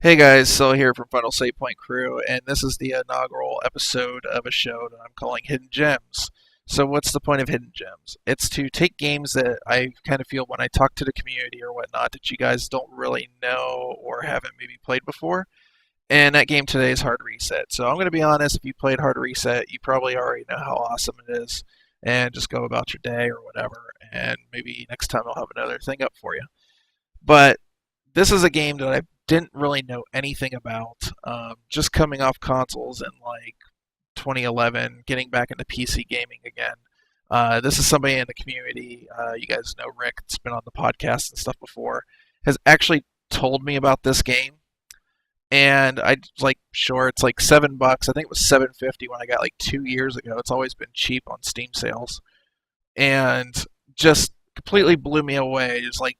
Hey guys, Sil here from Final Save Point Crew, and this is the inaugural episode of a show that I'm calling Hidden Gems. So, what's the point of Hidden Gems? It's to take games that I kind of feel when I talk to the community or whatnot that you guys don't really know or haven't maybe played before. And that game today is Hard Reset. So, I'm going to be honest, if you played Hard Reset, you probably already know how awesome it is, and just go about your day or whatever, and maybe next time I'll have another thing up for you. But this is a game that I didn't really know anything about. Just coming off consoles in like 2011, getting back into PC gaming again. This is somebody in the community. You guys know Rick, that's been on the podcast and stuff before, has actually told me about this game. And I was like, sure, it's like $7. I think it was 7.50 when I got like 2 years ago. It's always been cheap on Steam sales, and just completely blew me away. Just like,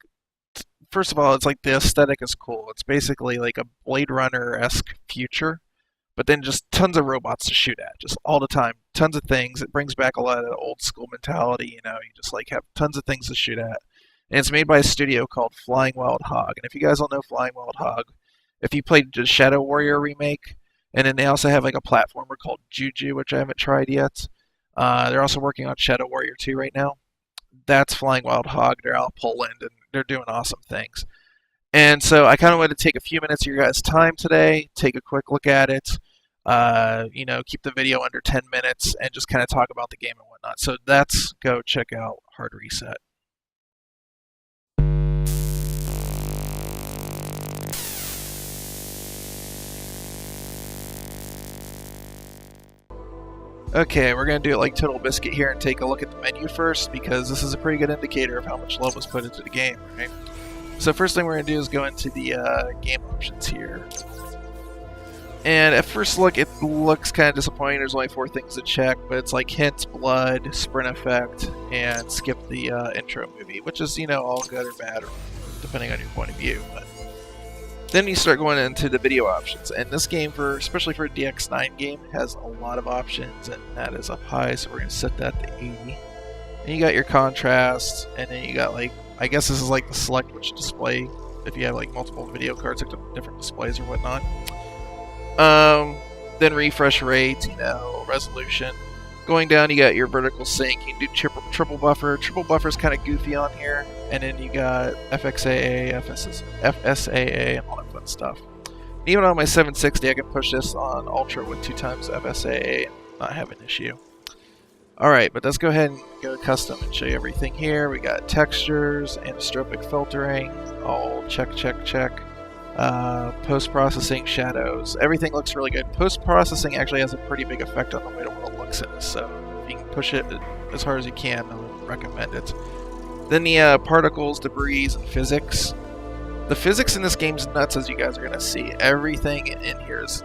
first of all, it's like the aesthetic is cool. It's basically like a Blade Runner-esque future, but then just tons of robots to shoot at, just all the time. Tons of things. It brings back a lot of the old school mentality, you know, you just like have tons of things to shoot at. And it's made by a studio called Flying Wild Hog. And if you guys don't know Flying Wild Hog, if you played the Shadow Warrior remake, and then they also have like a platformer called Juju, which I haven't tried yet. They're also working on Shadow Warrior 2 right now. That's Flying Wild Hog. They're out of Poland, and they're doing awesome things. And so I kind of wanted to take a few minutes of your guys' time today, take a quick look at it, keep the video under 10 minutes, and just kind of talk about the game and whatnot. So let's go check out Hard Reset. Okay, we're going to do it like Total Biscuit here and take a look at the menu first, because this is a pretty good indicator of how much love was put into the game, right? So first thing we're going to do is go into the game options here. And at first look, it looks kind of disappointing. There's only 4 things to check, but it's like hints, blood, sprint effect, and skip the intro movie, which is, all good or bad, depending on your point of view. But then you start going into the video options, and this game, especially for a DX9 game, has a lot of options, and that is up high, so we're going to set that to 80. And you got your contrast, and then you got like, I guess this is like the select which display, if you have like multiple video cards, like different displays or whatnot. Then refresh rate, resolution. Going down, you got your vertical sync. You can do triple buffer. Triple buffer is kind of goofy on here. And then you got FXAA, FSAA, and all that fun stuff. And even on my 760, I can push this on Ultra with 2 times FSAA and not have an issue. Alright, but let's go ahead and go to custom and show you everything here. We got textures, anisotropic filtering, all check. Post-processing, shadows. Everything looks really good. Post-processing actually has a pretty big effect on the way the world looks in this, so if you can push it as hard as you can, I would recommend it. Then the particles, debris, and physics. The physics in this game is nuts, as you guys are going to see. Everything in here is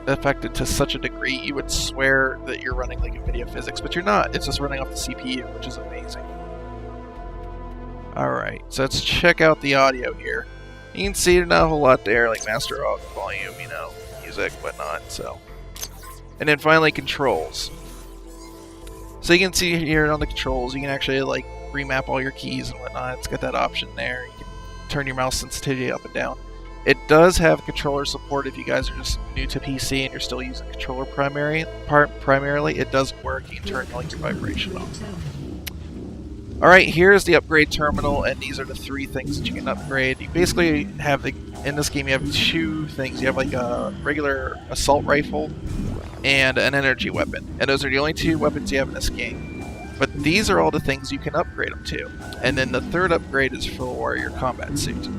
affected to such a degree, you would swear that you're running like NVIDIA physics, but you're not. It's just running off the CPU, which is amazing. Alright, so let's check out the audio here. You can see there's not a whole lot there, like master volume, music, whatnot, so. And then finally, controls. So you can see here on the controls, you can actually like remap all your keys and whatnot. It's got that option there. You can turn your mouse sensitivity up and down. It does have controller support if you guys are just new to PC and you're still using controller primarily. It does work. You can turn like your vibration off. Alright, here's the upgrade terminal, and these are the 3 things that you can upgrade. You basically have, in this game, you have 2 things. You have like a regular assault rifle and an energy weapon. And those are the only 2 weapons you have in this game. But these are all the things you can upgrade them to. And then the 3rd upgrade is for your combat suit.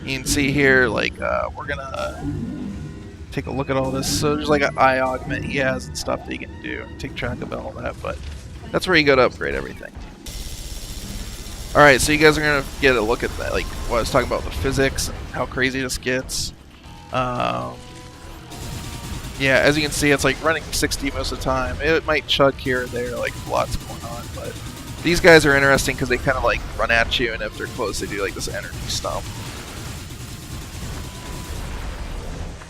You can see here, like, we're gonna take a look at all this. So there's like an eye augment he has and stuff that you can do, take track of all that, but that's where you go to upgrade everything. Alright, so you guys are going to get a look at that, like what I was talking about, the physics and how crazy this gets. Yeah, as you can see, it's like running 60 most of the time. It might chug here or there, like lots going on, but these guys are interesting because they kind of like run at you, and if they're close, they do like this energy stomp.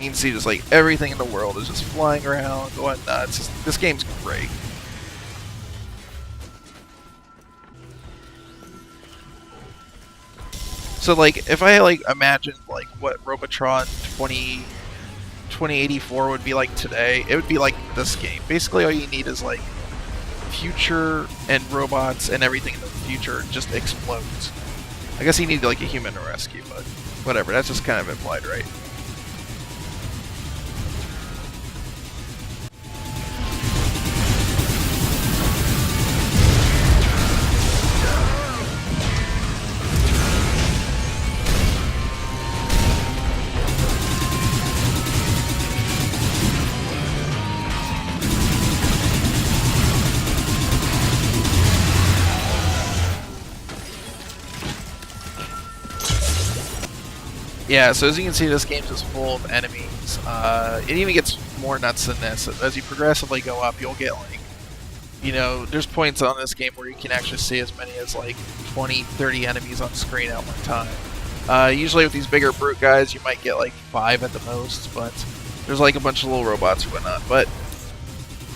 You can see just like everything in the world is just flying around, going nuts. This game's great. So like, if I like imagined like what Robotron 2084 would be like today, it would be like this game. Basically, all you need is like future and robots and everything in the future just explodes. I guess you need like a human to rescue, but whatever. That's just kind of implied, right? Yeah, so as you can see, this game is full of enemies. It even gets more nuts than this. As you progressively go up, you'll get like, you know, there's points on this game where you can actually see as many as like 20, 30 enemies on screen at one time. Usually with these bigger brute guys, you might get like 5 at the most, but there's like a bunch of little robots and whatnot. But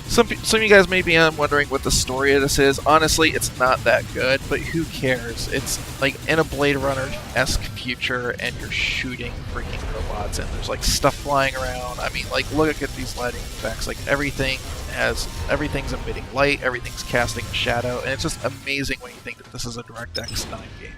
some of you guys may be wondering what the story of this is. Honestly, it's not that good, but who cares? It's like in a Blade Runner-esque future, and you're shooting freaking robots, and there's like stuff flying around. I mean, like, look at these lighting effects. Like, everything's emitting light, everything's casting a shadow, and it's just amazing when you think that this is a DirectX 9 game.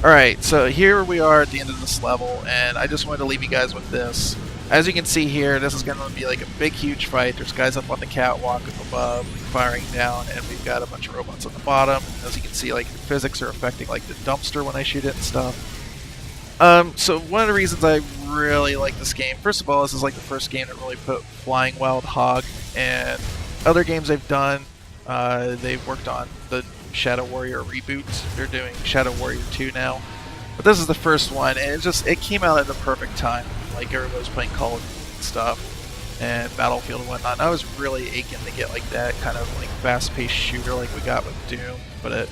Alright, so here we are at the end of this level, and I just wanted to leave you guys with this. As you can see here, this is going to be like a big, huge fight. There's guys up on the catwalk up above, firing down, and we've got a bunch of robots on the bottom. As you can see, like, the physics are affecting like the dumpster when I shoot it and stuff. So one of the reasons I really like this game, first of all, this is like the first game that really put Flying Wild Hog, and other games they've done, they've worked on the Shadow Warrior reboot. They're doing Shadow Warrior 2 now. But this is the first one, and it came out at the perfect time. Like, everybody was playing Call of Duty and stuff, and Battlefield and whatnot. And I was really aching to get like that kind of like fast-paced shooter like we got with Doom, but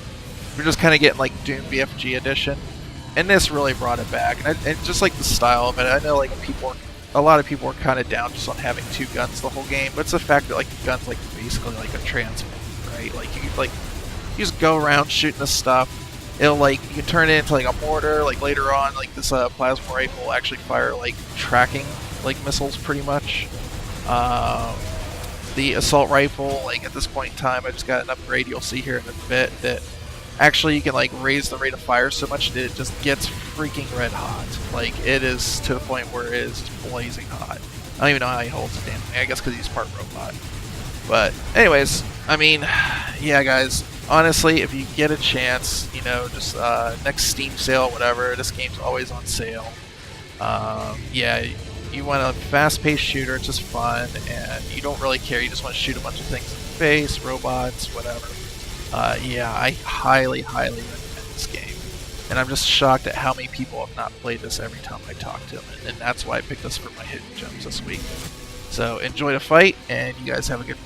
we're just kind of getting like Doom BFG edition, and this really brought it back. And just like the style of it, I know like a lot of people are kind of down just on having 2 guns the whole game, but it's the fact that like the gun's like basically like a transformer, right? Like you just go around shooting this stuff. It'll like, you can turn it into like a mortar. Like later on, like this plasma rifle will actually fire like tracking like missiles pretty much. The assault rifle, like at this point in time, I just got an upgrade. You'll see here in a bit that actually you can like raise the rate of fire so much that it just gets freaking red hot. Like, it is to the point where it is just blazing hot. I don't even know how he holds it, damn thing. I guess because he's part robot. But anyways, I mean, yeah, guys. Honestly, if you get a chance, you know, just next Steam sale, whatever, this game's always on sale. Yeah, you want a fast-paced shooter, it's just fun, and you don't really care, you just want to shoot a bunch of things in the face, robots, whatever. Yeah, I highly, highly recommend this game. And I'm just shocked at how many people have not played this every time I talk to them, and that's why I picked this for my hidden gems this week. So enjoy the fight, and you guys have a good